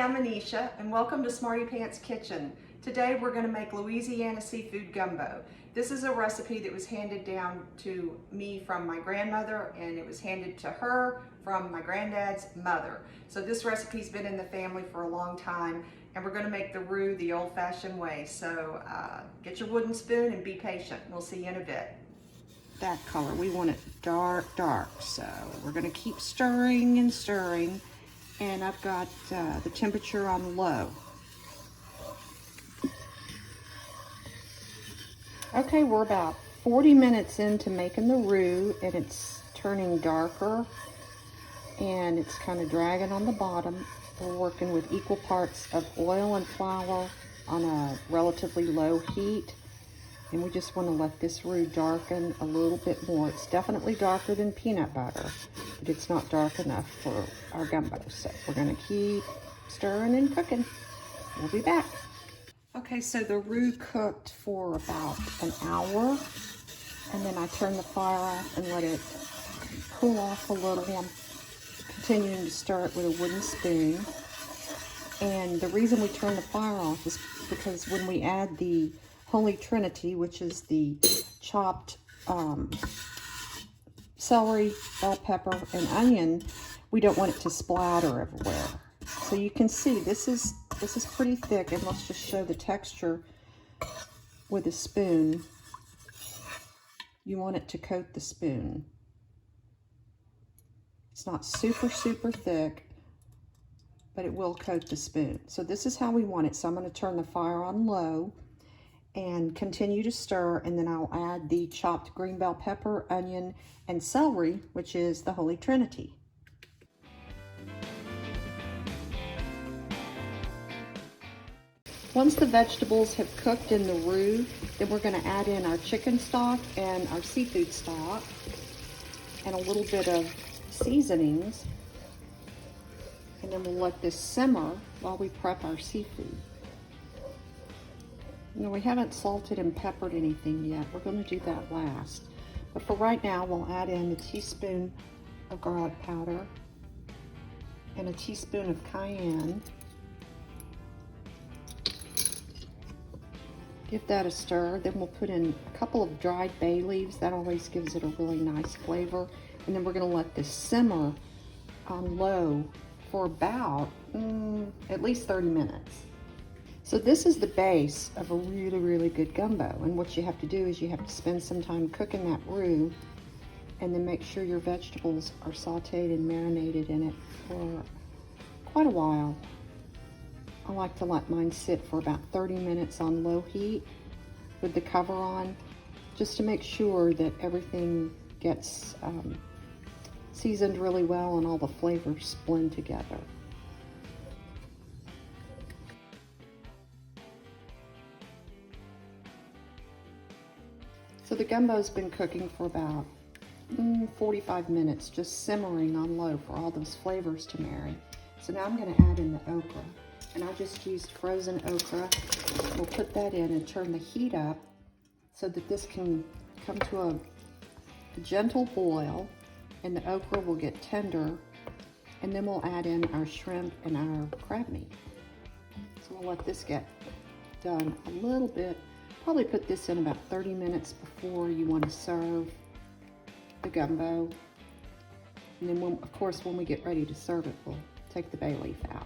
I'm Anisha and welcome to Smarty Pants Kitchen. Today we're going to make Louisiana Seafood Gumbo. This is a recipe that was handed down to me from my grandmother, and it was handed to her from my granddad's mother. So this recipe's been in the family for a long time, and we're going to make the roux the old-fashioned way. So get your wooden spoon and be patient. We'll see you in a bit. That color, we want it dark, so we're going to keep stirring and stirring. And I've got the temperature on low. Okay, we're about 40 minutes into making the roux, and it's turning darker, and it's kind of dragging on the bottom. We're working with equal parts of oil and flour on a relatively low heat, and we just want to let this roux darken a little bit more. It's definitely darker than peanut butter, but it's not dark enough for our gumbo. So we're going to keep stirring and cooking. We'll be back. Okay, so the roux cooked for about an hour, and then I turned the fire off and let it cool off a little. I'm continuing to stir it with a wooden spoon. And the reason we turned the fire off is because when we add the Holy Trinity, which is the chopped celery, bell pepper, and onion, we don't want it to splatter everywhere. So you can see this is pretty thick, and let's just show the texture with a spoon. You want it to coat the spoon. It's not super thick, but it will coat the spoon. So this is how we want it. So I'm going to turn the fire on low and continue to stir, and then I'll add the chopped green bell pepper, onion, and celery, which is the Holy Trinity. Once the vegetables have cooked in the roux, then we're going to add in our chicken stock and our seafood stock and a little bit of seasonings, and then we'll let this simmer while we prep our seafood. You know, we haven't salted and peppered anything yet. We're going to do that last. But for right now, we'll add in a teaspoon of garlic powder and a teaspoon of cayenne. Give that a stir. Then we'll put in a couple of dried bay leaves. That always gives it a really nice flavor. And then we're going to let this simmer on low for about at least 30 minutes. So this is the base of a really good gumbo, and what you have to do is you have to spend some time cooking that roux, and then make sure your vegetables are sauteed and marinated in it for quite a while. I like to let mine sit for about 30 minutes on low heat with the cover on, just to make sure that everything gets seasoned really well and all the flavors blend together. So the gumbo's been cooking for about 45 minutes, just simmering on low for all those flavors to marry. So now I'm going to add in the okra, and I just used frozen okra. We'll put that in and turn the heat up so that this can come to a gentle boil, and the okra will get tender, and then we'll add in our shrimp and our crab meat. So we'll let this get done a little bit. Probably put this in about 30 minutes before you want to serve the gumbo. And then, of course, when we get ready to serve it, we'll take the bay leaf out.